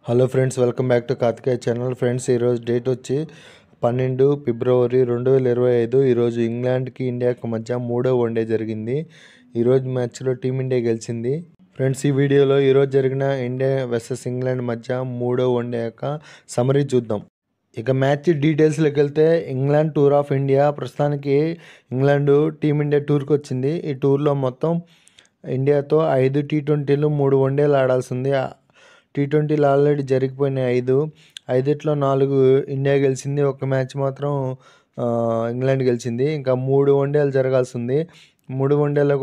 Hello friends, welcome back to Karthikeya channel. Friends, ఈరోజు date వచ్చి 12 ఫిబ్రవరి 2025. ఈరోజు ఇంగ్లాండ్కి ఇండియాకి మధ్య మూడో వన్డే జరిగింది. ఈరోజు మ్యాచ్లో టీమిండియా గెలిచింది. ఫ్రెండ్స్, ఈ వీడియోలో ఈరోజు జరిగిన ఇండియా వర్సెస్ ఇంగ్లాండ్ మధ్య మూడో వన్డే యొక్క సమరీ చూద్దాం. ఇక మ్యాచ్ డీటెయిల్స్లోకి వెళ్తే, ఇంగ్లాండ్ టూర్ ఆఫ్ ఇండియా ప్రస్తుతానికి ఇంగ్లాండ్ టీమిండియా టూర్కి వచ్చింది. ఈ టూర్లో మొత్తం ఇండియాతో 5 టీ20లు 3 వన్డేలు ఆడాల్సి ఉంది. టీ20లు ఆల్రెడీ జరిగిపోయినాయి 5. 4 ఇండియా గెలిచింది. ఒక మ్యాచ్ మాత్రం ఇంగ్లాండ్ గెలిచింది. ఇంకా 3 వన్డేలు జరగాల్సి ఉంది. 3 వన్డేలు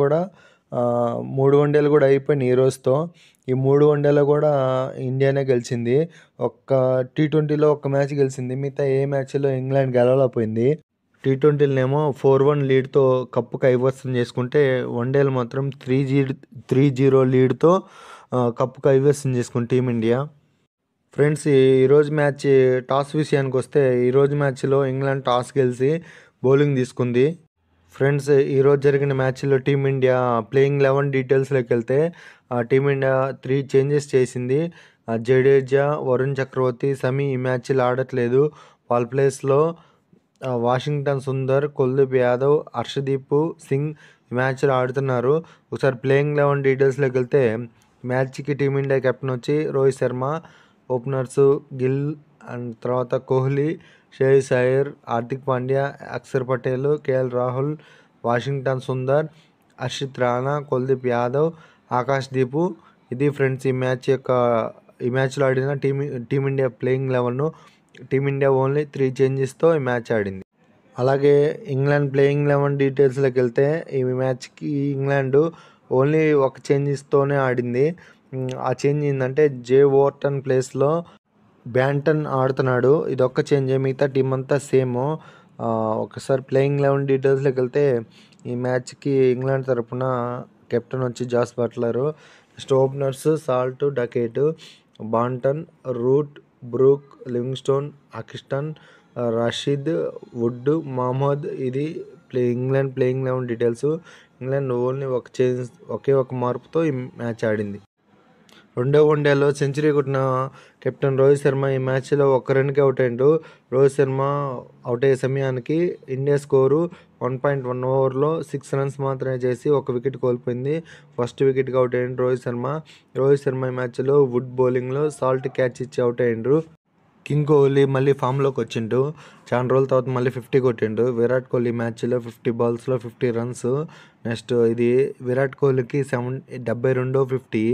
కూడా అయిపోయినాయి ఈ రోజుతో. ఈ 3 వన్డేలో కూడా ఇండియానే గెలిచింది. ఒక్క టీ20లో ఒక మ్యాచ్ గెలిచింది. మిగతా ఏ మ్యాచ్లో ఇంగ్లాండ్ గెలవలేకపోయింది. టీ20లనేమో 4-1 లీడ్తో కప్పు కైవసం చేసుకుంటే, వన్డేలు మాత్రం 3-0 లీడ్తో కప్పు కైవసం చేసుకుంది టీమిండియా. ఫ్రెండ్స్, ఈరోజు మ్యాచ్ టాస్ విషయానికి వస్తే, ఈరోజు మ్యాచ్లో ఇంగ్లాండ్ టాస్ గెలిచి బౌలింగ్ తీసుకుంది. ఫ్రెండ్స్, ఈరోజు జరిగిన మ్యాచ్లో టీమిండియా ప్లేయింగ్ 11 డీటెయిల్స్లోకి వెళ్తే, టీమిండియా 3 చేంజెస్ చేసింది. జడేజా, వరుణ్ చక్రవర్తి, సమీ ఈ మ్యాచ్లో ఆడట్లేదు. వాళ్ళ ప్లేస్లో వాషింగ్టన్ సుందర్, కుల్దీప్ యాదవ్, హర్షదీప్ సింగ్ ఈ మ్యాచ్లో ఆడుతున్నారు. ఒకసారి ప్లేయింగ్ 11 డీటెయిల్స్లోకి వెళ్తే, మ్యాచ్కి టీమిండియా కెప్టెన్ వచ్చి రోహిత్ శర్మ, ఓపెనర్స్ గిల్ అండ్ తర్వాత కోహ్లీ, శ్రేయస్ అయ్యర్, హార్దిక్ పాండ్యా, అక్షర్ పటేల్, కేఎల్ రాహుల్, వాషింగ్టన్ సుందర్, హర్షిత్ రాణా, కుల్దీప్ యాదవ్, ఆకాష్ దీప్. ఇది ఫ్రెండ్స్ ఈ మ్యాచ్లో ఆడిన టీమిండియా ప్లేయింగ్ 11. టీమిండియా ఓన్లీ 3 చేంజెస్తో ఈ మ్యాచ్ ఆడింది. అలాగే ఇంగ్లాండ్ ప్లేయింగ్ 11 డీటెయిల్స్లోకి వెళ్తే, ఈ మ్యాచ్కి ఇంగ్లాండ్ ఓన్లీ ఒక చేంజెస్తోనే ఆడింది. ఆ చేంజ్ ఏంటంటే, జే ఓవర్టన్ ప్లేస్లో బ్యాంటన్ ఆడుతున్నాడు. ఇదొక్క చేంజ్, మిగతా టీం అంతా సేమ్. ఒకసారి ప్లేయింగ్ 11 డీటెయిల్స్లోకి వెళ్తే, ఈ మ్యాచ్కి ఇంగ్లాండ్ తరఫున కెప్టెన్ వచ్చి Jos Buttler, next openers Salt, Duckett, Banton, Root, Brook, Livingstone, అకిస్టన్, రషీద్, వుడ్, మహమ్మద్. ఇది England playing 11 details. England only ఒకే ఒక మార్పుతో ఈ మ్యాచ్ ఆడింది. రెండో వన్డేలో సెంచరీ కొట్టిన కెప్టెన్ రోహిత్ శర్మ ఈ మ్యాచ్లో 1 రన్కి అవుట్ అయ్యిండు. రోహిత్ శర్మ అవుట్ అయ్యే సమయానికి ఇండియా స్కోరు 1.1 ఓవర్లో 6 రన్స్ మాత్రమే చేసి 1 వికెట్ కోల్పోయింది. ఫస్ట్ వికెట్కి అవుట్ అయ్యిండు రోహిత్ శర్మ ఈ మ్యాచ్లో వుడ్ బౌలింగ్లో సాల్ట్ క్యాచ్ ఇచ్చి అవుట్ అయ్యిండ్రు. కింగ్ కోహ్లీ మళ్ళీ ఫామ్లోకి వచ్చిండు. చాలా రోజుల తర్వాత మళ్ళీ 50 కొట్టిండు. విరాట్ కోహ్లీ మ్యాచ్లో 50 బాల్స్లో 50 రన్స్. నెక్స్ట్ ఇది విరాట్ కోహ్లీకి 72వ 50.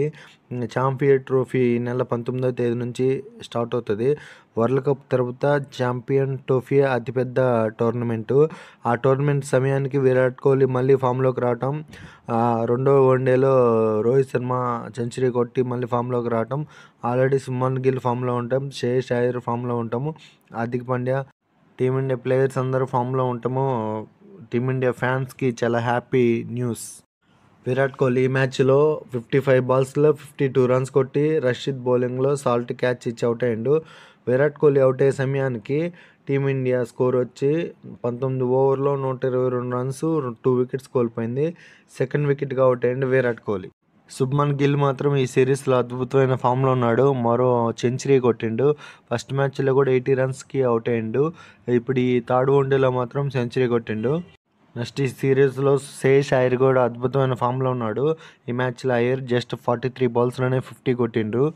ఛాంపియన్ ట్రోఫీ ఈ నెల 19వ తేదీ నుంచి స్టార్ట్ అవుతుంది. వరల్డ్ కప్ తర్వాత ఛాంపియన్ ట్రోఫీ అతిపెద్ద టోర్నమెంటు. ఆ టోర్నమెంట్ సమయానికి విరాట్ కోహ్లీ మళ్ళీ ఫామ్లోకి రావటం, రెండో వన్డేలో రోహిత్ శర్మ సెంచరీ కొట్టి మళ్ళీ ఫామ్లోకి రావటం, ఆల్రెడీ సుమన్ గిల్ ఫామ్లో ఉంటాం, శ్రేయస్ అయ్యర్ ఫామ్లో ఉంటాము, హార్దిక్ పాండ్యా, టీమిండియా ప్లేయర్స్ అందరూ ఫామ్లో ఉంటాము. టీమిండియా ఫ్యాన్స్కి చాలా హ్యాపీ న్యూస్. విరాట్ కోహ్లీ ఈ మ్యాచ్లో 55 బాల్స్లో 52 రన్స్ కొట్టి రషీద్ బౌలింగ్లో సాల్ట్ క్యాచ్ ఇచ్చి అవుట్ అయ్యిండు. విరాట్ కోహ్లీ అవుట్ అయ్యే సమయానికి టీమిండియా స్కోర్ వచ్చి 19 ఓవర్లో 122 రన్స్, 2 వికెట్స్ కోల్పోయింది. సెకండ్ వికెట్గా అవుట్ అయ్యిండు విరాట్ కోహ్లీ. శుభ్మన్ గిల్ మాత్రం ఈ సిరీస్లో అద్భుతమైన ఫామ్లో ఉన్నాడు. మరో సెంచరీ కొట్టిండు. ఫస్ట్ మ్యాచ్లో కూడా 80 రన్స్కి అవుట్ అయ్యిండు. ఇప్పుడు ఈ థర్డ్ వన్డేలో మాత్రం సెంచరీ కొట్టిండు. నెక్స్ట్ ఈ సిరీస్లో శ్రేయస్ అయ్యర్ కూడా అద్భుతమైన ఫామ్లో ఉన్నాడు. ఈ మ్యాచ్లో అయ్యర్ జస్ట్ 43 బాల్స్లోనే 50 కొట్టిండ్రు.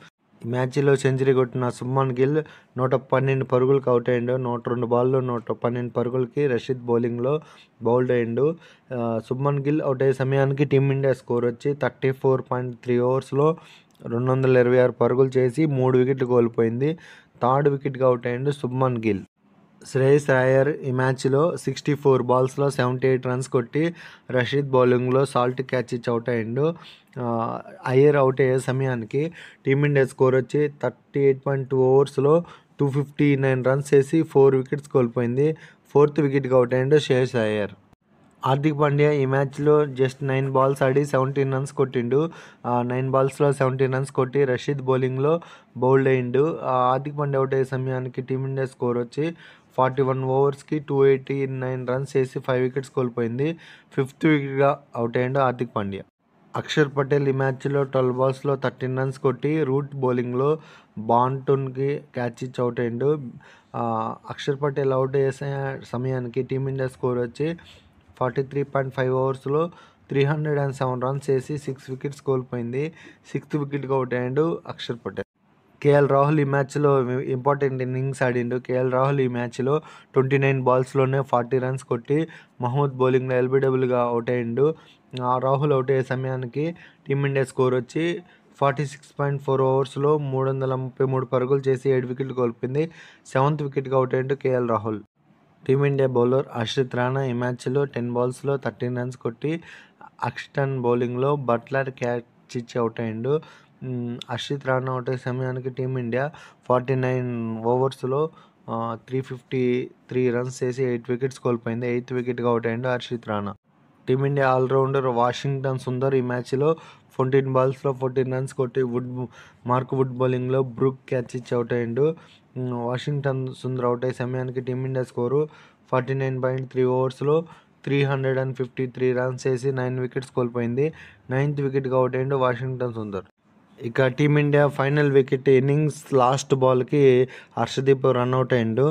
ఈ మ్యాచ్లో సెంచరీ కొట్టిన శుభ్మన్ గిల్ 112 పరుగులకు అవుట్ అయ్యిండు. 102 బాల్లో 112 పరుగులకి రషీద్ బౌలింగ్లో బౌల్డ్ అయ్యిండు. శుభ్మన్ గిల్ అవుట్ అయ్యే సమయానికి టీమిండియా స్కోర్ వచ్చి 34.3 ఓవర్స్లో 226 పరుగులు చేసి 3 వికెట్లు కోల్పోయింది. థర్డ్ వికెట్గా అవుట్ అయ్యిండు శుభ్మన్ గిల్. శ్రేయస్ అయ్యర్ ఈ మ్యాచ్లో 64 బాల్స్లో 78 రన్స్ కొట్టి రషీద్ బౌలింగ్లో సాల్ట్ క్యాచ్ ఇచ్చి అవుట్ అయ్యిండు. అయ్యర్ అవుట్ అయ్యే సమయానికి టీమిండియా స్కోర్ వచ్చి 38.2 ఓవర్స్లో 259 రన్స్ చేసి 4 వికెట్స్ కోల్పోయింది. ఫోర్త్ వికెట్గా అవుట్ అయ్యిండు శ్రేయస్ అయ్యర్. హార్దిక్ పాండ్యా ఈ మ్యాచ్లో జస్ట్ 9 బాల్స్ ఆడి 17 రన్స్ కొట్టిండు. 9 బాల్స్లో 17 రన్స్ కొట్టి రషీద్ బౌలింగ్లో బౌల్డ్ అయ్యిండు. హార్దిక్ పాండ్యా అవుట్ అయ్యే సమయానికి టీమిండియా స్కోర్ వచ్చి 41 ఓవర్స్కి 289 రన్స్ చేసి 5 వికెట్స్ కోల్పోయింది. ఫిఫ్త్ వికెట్గా అవుట్ అయ్యిండు హార్దిక్ పాండ్యా. అక్షర్ పటేల్ ఈ మ్యాచ్లో 12 బాల్స్లో 13 రన్స్ కొట్టి రూట్ బౌలింగ్లో బాంటున్కి క్యాచ్ ఇచ్చి అవుట్ అయ్యిండు. అక్షర్ పటేల్ అవుట్ అయ్యే సమయానికి టీమిండియా స్కోర్ వచ్చి 43.5 ఓవర్స్లో 307 రన్స్ వేసి 6 వికెట్స్ కోల్పోయింది. 6th వికెట్కి అవుట్ అయ్యాడు అక్షర్ పటేల్. కేఎల్ రాహుల్ ఈ మ్యాచ్లో ఇంపార్టెంట్ ఇన్నింగ్స్ ఆడిండు. కేఎల్ రాహుల్ ఈ మ్యాచ్లో 29 బాల్స్లోనే 40 రన్స్ కొట్టి మహమ్మద్ బౌలింగ్లో ఎల్బీడబ్ల్యూగా అవుట్ అయ్యిండు. రాహుల్ అవుట్ అయ్యే సమయానికి టీమిండియా స్కోర్ వచ్చి 46.4 ఓవర్స్లో 333 పరుగులు చేసి 7 వికెట్లు కోల్పోయింది. 7th వికెట్కి అవుట్ అయ్యిండు KL Rahul. Team India bowler Harshit Rana ఈ మ్యాచ్లో 10 బాల్స్లో 13 రన్స్ కొట్టి అక్షటన్ బౌలింగ్లో బట్లర్ క్యాచ్ ఇచ్చి అవుట్ అయ్యిండు. హర్షిత్ రాణా అవుట్ అయ్యే సమయానికి టీమిండియా 49 ఓవర్స్లో 353 రన్స్ చేసి 8 వికెట్స్ కోల్పోయింది. 8th వికెట్కి అవుట్ అయ్యిండు Harshit Rana. Team India allrounder Washington Sundar ఈ మ్యాచ్లో 14 బాల్స్లో 14 రన్స్ కొట్టి మార్క్ వుడ్ బౌలింగ్లో బ్రూక్ క్యాచ్ ఇచ్చి అవుట్ అయ్యిండు. వాషింగ్టన్ సుందర్ అవుట్ అయ్యే సమయానికి టీమిండియా స్కోరు 49.3 ఓవర్స్లో 353 రన్స్ వేసి 9 వికెట్స్ కోల్పోయింది. 9th వికెట్కి అవుట్ అయ్యిండు వాషింగ్టన్ సుందర్. ఇక team India final wicket innings last బాల్కి హర్షదీప్ రన్అట్ అయ్యిండు.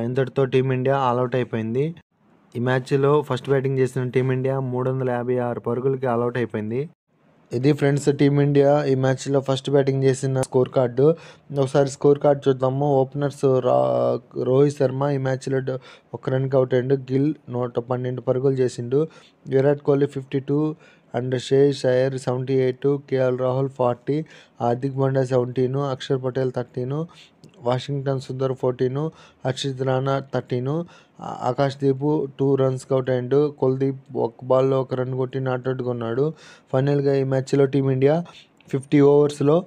ఇంతటితో టీమిండియా ఆల్అవుట్ అయిపోయింది. ఈ మ్యాచ్లో ఫస్ట్ బ్యాటింగ్ చేసిన టీమిండియా 356 పరుగులకి ఆల్అవుట్ అయిపోయింది. ఇది ఫ్రెండ్స్ టీమిండియా ఈ మ్యాచ్లో ఫస్ట్ బ్యాటింగ్ చేసిన స్కోర్ కార్డు. ఒకసారి స్కోర్ కార్డు చూద్దాము. ఓపెనర్స్ రోహిత్ శర్మ ఈ మ్యాచ్లో 1 రన్కి అవుట్ అయ్యిండు. గిల్ 112 పరుగులు చేసిండు. Virat Kohli 52 and Shreyas Iyer 78, KL Rahul 40, Hardik Pandya 17, Axar Patel 13, Washington Sundar 14, Harshit Rana 13, Akashdeep 2 రన్స్కి అవుట్ అయ్యిండు. కుల్దీప్ 1 బాల్లో 1 రన్ కొట్టి నాట్అవుట్గా ఉన్నాడు. ఫైనల్గా ఈ మ్యాచ్లో టీమిండియా 50 ఓవర్స్లో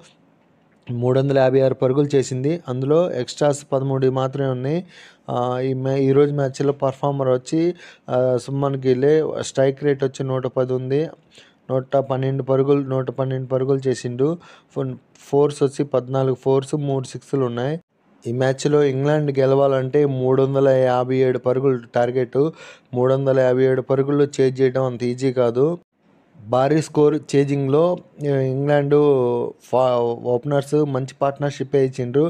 356 పరుగులు చేసింది. అందులో ఎక్స్ట్రాస్ 13 మాత్రమే ఉన్నాయి. ఈరోజు మ్యాచ్లో పర్ఫార్మర్ వచ్చి సుమన్ గిల్. స్ట్రైక్ రేట్ వచ్చి 110 ఉంది. 112 పరుగులు చేసిండు. ఫోర్స్ వచ్చి 14 ఫోర్స్ 3 సిక్స్లు ఉన్నాయి. ఈ మ్యాచ్లో ఇంగ్లాండ్ గెలవాలంటే 357 పరుగులు టార్గెట్. 357 పరుగులు చేజ్ చేయడం అంత ఈజీ కాదు. భారీ స్కోర్ చేజింగ్లో ఇంగ్లాండ్ ఓపెనర్స్ మంచి పార్ట్నర్షిప్ ఇచ్చిండ్రు.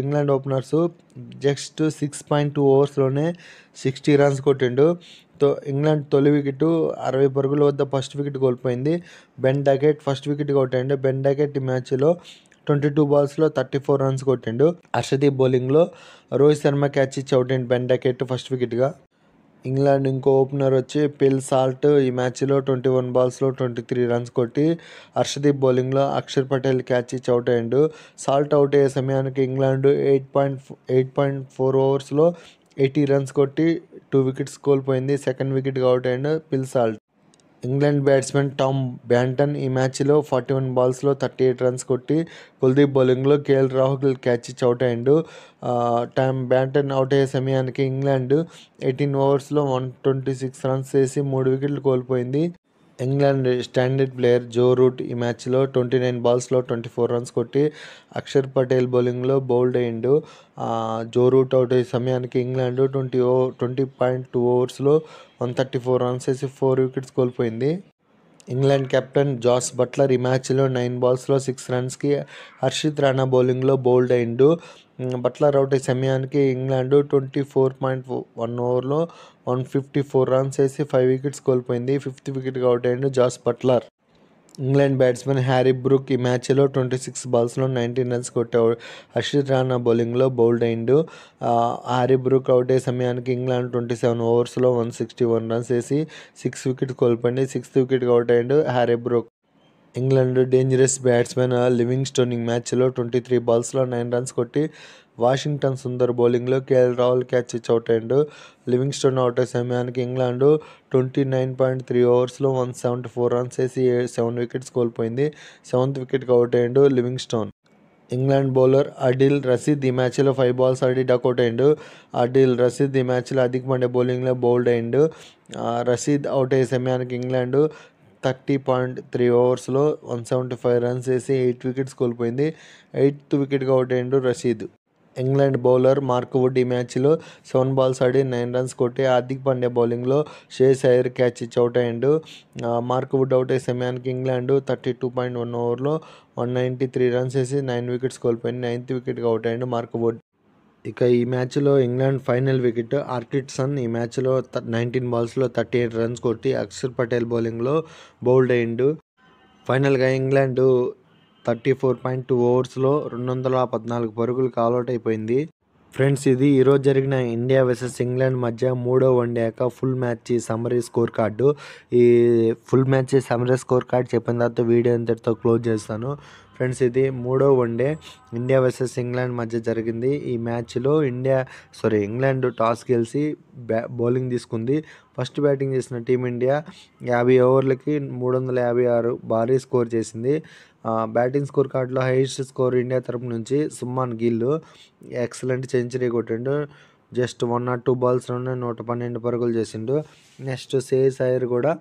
ఇంగ్లాండ్ ఓపెనర్స్ జస్ట్ 6.2 ఓవర్స్లోనే 60 రన్స్ కొట్టిండు. ఇంగ్లాండ్ తొలి వికెట్ 60 పరుగుల వద్ద ఫస్ట్ వికెట్ కోల్పోయింది. బెన్ డకెట్ ఫస్ట్ వికెట్ కొట్టిండు. బెన్ డకెట్ ఈ మ్యాచ్లో 22 బాల్స్లో 34 రన్స్ కొట్టిండు. హర్షదీప్ బౌలింగ్లో రోహిత్ శర్మ క్యాచ్ ఇచ్చి అవుట్ అయ్యిండు బెన్ డకెట్ ఫస్ట్ వికెట్గా. ఇంగ్లాండ్ ఇంకో ఓపెనర్ వచ్చి పిల్ సాల్ట్ ఈ మ్యాచ్లో 21 బాల్స్లో 23 రన్స్ కొట్టి హర్షదీప్ బౌలింగ్లో అక్షర్ పటేల్ క్యాచ్ ఇచ్చి అవుట్ అయ్యిండు. సాల్ట్ అవుట్ అయ్యే సమయానికి ఇంగ్లాండ్ 8.4 ఓవర్స్లో 80 రన్స్ కొట్టి 2 వికెట్స్ కోల్పోయింది. సెకండ్ వికెట్గా అవుట్ అయ్యిండు పిల్ salt. England batsmen Tom Banton ఈ మ్యాచ్లో 41 బాల్స్లో 38 రన్స్ కొట్టి కుల్దీప్ బౌలింగ్లో కేఎల్ రాహుల్ క్యాచ్ ఇచ్చి అవుట్ అయ్యిండు. టామ్ బ్యాంటన్ అవుట్ అయ్యే సమయానికి ఇంగ్లాండ్ 18 ఓవర్స్లో 126 రన్స్ వేసి 3 వికెట్లు కోల్పోయింది. England standard player Joe Root ఈ మ్యాచ్లో 29 బాల్స్లో 24 రన్స్ కొట్టి అక్షర్ పటేల్ బౌలింగ్లో బౌల్డ్ అయ్యిండు. జో రూట్ అవుట్ అయ్యే సమయానికి ఇంగ్లాండ్ 20.2 ఓవర్స్లో 134 రన్స్ వేసి 4 వికెట్స్ కోల్పోయింది. ఇంగ్లాండ్ కెప్టెన్ జాస్ బట్లర్ ఈ మ్యాచ్లో 9 బాల్స్లో 6 రన్స్కి హర్షిత్ రాణా బౌలింగ్లో బౌల్డ్ అయ్యిండు. బట్లర్ అవుట్ అయ్యే సమయానికి ఇంగ్లాండ్ 24.1 ఓవర్లో 154 రన్స్ వేసి 5 వికెట్స్ కోల్పోయింది. 5th వికెట్గా అవుట్ అయ్యిండు Jos Buttler. England batsmen Harry Brook ఈ మ్యాచ్లో 26 బాల్స్లో 19 రన్స్ కొట్టి హర్షిత్ రాణా బౌలింగ్లో బౌల్డ్ అయ్యిండు. హ్యారీ బ్రూక్ అవుట్ అయ్యే సమయానికి ఇంగ్లాండ్ 27 ఓవర్స్లో 161 రన్స్ వేసి 6 వికెట్స్ కోల్పోయింది. 6th వికెట్గా అవుట్ అయ్యిండు Harry Brook. England dangerous batsmen Livingstone ఈ మ్యాచ్లో 23 బాల్స్లో 9 రన్స్ కొట్టి వాషింగ్టన్ సుందర్ బౌలింగ్లో కేఎల్ రాహుల్ క్యాచ్ ఇచ్చి అవుట్ అయ్యిండు. లివింగ్స్టోన్ అవుట్ అయ్యే సమయానికి ఇంగ్లాండ్ 29.3 ఓవర్స్లో 174 రన్స్ వేసి 7 వికెట్స్ కోల్పోయింది. 7th వికెట్కి అవుట్ అయ్యిండు Livingstone. England bowler Adil Rashid ఈ మ్యాచ్లో 5 బాల్స్ ఆడి డకౌట్ అయ్యిండు. అడిల్ రషీద్ ఈ మ్యాచ్లో హార్దిక్ పాండ్యా బౌలింగ్లో బౌల్డ్ అయ్యిండు. రషీద్ అవుట్ అయ్యే సమయానికి ఇంగ్లాండ్ 30.3 ఓవర్స్లో 175 రన్స్ వేసి 8 వికెట్స్ కోల్పోయింది. 8th వికెట్గా అవుట్ అయ్యిండు Rashid. England bowler Mark Wood ఈ మ్యాచ్లో 7 బాల్స్ ఆడి 9 రన్స్ కొట్టి హార్దిక్ పాండ్యా బౌలింగ్లో శ్రేయస్ అయ్యర్ క్యాచ్ ఇచ్చి అవుట్ అయ్యాడు. మార్క్ వుడ్ అవుట్ అయ్యే సమయానికి ఇంగ్లాండ్ 32.1 ఓవర్లో 193 రన్స్ వేసి 9 వికెట్స్ కోల్పోయింది. 9th వికెట్గా అవుట్ అయ్యాడు మార్క్ వుడ్. ఇక ఈ మ్యాచ్లో ఇంగ్లాండ్ ఫైనల్ వికెట్ ఆర్కిడ్సన్ ఈ మ్యాచ్లో 19 బాల్స్లో 38 రన్స్ కొట్టి అక్షర్ పటేల్ బౌలింగ్లో బౌల్డ్ అయ్యిండు. ఫైనల్గా ఇంగ్లాండ్ 34.2 ఓవర్స్లో 214 పరుగులకు ఆల్అౌట్ అయిపోయింది. ఫ్రెండ్స్, ఇది ఈరోజు జరిగిన ఇండియా వర్సెస్ ఇంగ్లాండ్ మధ్య 3వ one day full match summary score card. ఈ full match summary score card చెప్పిన తర్వాత వీడియో ఇంతటితో క్లోజ్ చేస్తాను. ఫ్రెండ్స్, ఇది 3వ వన్డే ఇండియా వర్సెస్ ఇంగ్లాండ్ మధ్య జరిగింది. ఈ మ్యాచ్లో ఇంగ్లాండ్ టాస్ గెలిచి బౌలింగ్ తీసుకుంది. ఫస్ట్ బ్యాటింగ్ చేసిన టీమిండియా 50 ఓవర్లకి 356 భారీ స్కోర్ చేసింది. బ్యాటింగ్ స్కోర్ కార్డులో హైయెస్ట్ స్కోర్ ఇండియా తరపు నుంచి సుమన్ గిల్ ఎక్సలెంట్ సెంచరీ కొట్టిండు. జస్ట్ 102 బాల్స్లోనే 112 పరుగులు చేసిండు. నెక్స్ట్ శ్రేయస్ అయ్యర్ కూడా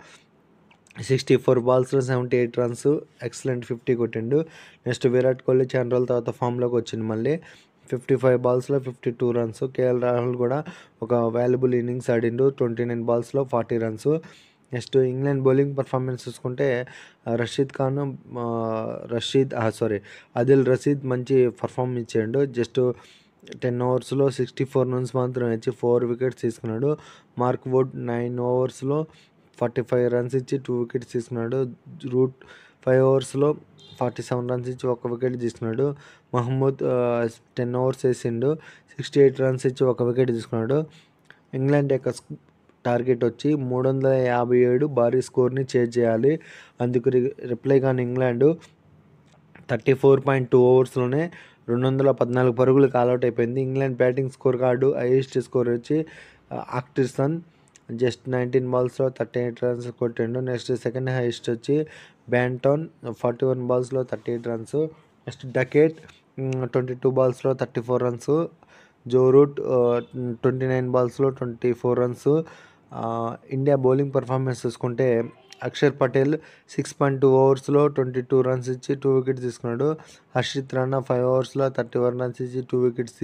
64 బాల్స్లో 78 రన్స్ ఎక్సలెంట్ 50 కొట్టిండు. నెక్స్ట్ విరాట్ కోహ్లీ చాలా రోజుల తర్వాత ఫామ్లోకి వచ్చింది. మళ్ళీ 55 బాల్స్లో 52 రన్స్. కేఎల్ రాహుల్ కూడా ఒక వాల్యుబుల్ ఇన్నింగ్స్ ఆడిండు. 29 బాల్స్లో 40 runs. Next England bowling performance చూసుకుంటే ఆదిల్ రషీద్ మంచి పర్ఫార్మ్ ఇచ్చాడు. జస్ట్ 10 ఓవర్స్లో 64 రన్స్ మాత్రం ఇచ్చి 4 వికెట్స్ తీసుకున్నాడు. మార్క్ వుడ్ 9 ఓవర్స్లో 45 రన్స్ ఇచ్చి 2 వికెట్స్ తీసుకున్నాడు. రూట్ 5 ఓవర్స్లో 47 రన్స్ ఇచ్చి 1 వికెట్ తీసుకున్నాడు. మహమ్మద్ 10 ఓవర్స్ వేసిండు, 68 రన్స్ ఇచ్చి 1 వికెట్ తీసుకున్నాడు. ఇంగ్లాండ్ యొక్క టార్గెట్ వచ్చి 357 భారీ స్కోర్ని చేజ్ చేయాలి. అందుకు రిప్లై కానీ ఇంగ్లాండ్ 34.2 ఓవర్స్లోనే 214 పరుగులకు ఆల్అౌట్ అయిపోయింది. England batting score card highest score వచ్చి ఆర్కిడ్సన్ జస్ట్ 19 బాల్స్లో 38 రన్స్ కొట్టిండు. నెక్స్ట్ సెకండ్ హైయెస్ట్ వచ్చి బ్యాన్టాన్ 41 బాల్స్లో 38 రన్స్. నెక్స్ట్ డకెట్ 22 బాల్స్లో 34 రన్స్. జో రూట్ 29 బాల్స్లో 24 రన్స్. ఇండియా బౌలింగ్ పర్ఫార్మెన్స్ చూసుకుంటే అక్షర్ పటేల్ 6.2 ఓవర్స్లో 22 రన్స్ ఇచ్చి 2 వికెట్స్ తీసుకున్నాడు. హర్షిత్ రాణా 5 ఓవర్స్లో 31 రన్స్ ఇచ్చి 2 వికెట్స్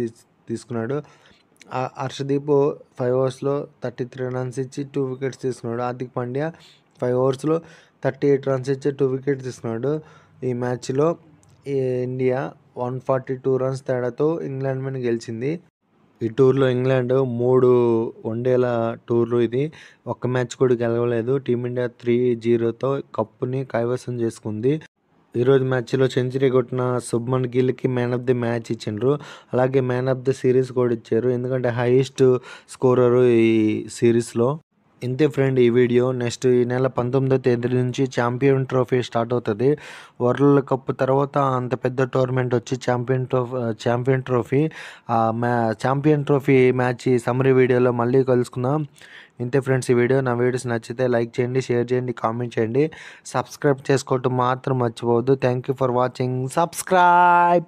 తీసుకున్నాడు. హర్షదీప్ 5 ఓవర్స్లో 33 రన్స్ ఇచ్చి 2 వికెట్స్ తీసుకున్నాడు. హార్దిక్ పాండ్యా 5 ఓవర్స్లో 38 రన్స్ ఇచ్చి 2 వికెట్స్ తీసుకున్నాడు. ఈ మ్యాచ్లో ఇండియా 142 రన్స్ తేడాతో ఇంగ్లాండ్ మీద గెలిచింది. ఈ టూర్లో ఇంగ్లాండ్ 3 వన్డేల టూర్లు ఇది. ఒక్క మ్యాచ్ కూడా గెలవలేదు. టీమిండియా 3-0తో కప్పుని కైవసం చేసుకుంది. ఈరోజు మ్యాచ్లో సెంచరీ కొట్టిన శుభ్మన్ గిల్కి మ్యాన్ ఆఫ్ ది మ్యాచ్ ఇచ్చిండ్రు. అలాగే మ్యాన్ ఆఫ్ ది సిరీస్ కూడా ఇచ్చారు, ఎందుకంటే హైయెస్ట్ స్కోరరు ఈ సిరీస్లో. ఇంతే ఫ్రెండ్ ఈ వీడియో. నెక్స్ట్ ఈ నెల 19వ తేదీ నుంచి ఛాంపియన్ ట్రోఫీ స్టార్ట్ అవుతుంది. వరల్డ్ కప్ తర్వాత అంత పెద్ద టోర్నమెంట్ వచ్చి champion trophy champion trophy match summary వీడియోలో మళ్ళీ కలుసుకుందాం. ఇంతే ఫ్రెండ్స్ ఈ వీడియో. నా వీడియోస్ నచ్చితే లైక్ చేయండి, షేర్ చేయండి, కామెంట్ చేయండి. సబ్స్క్రైబ్ చేసుకోవటం మాత్రం మర్చిపోవద్దు. Thank you for watching. Subscribe.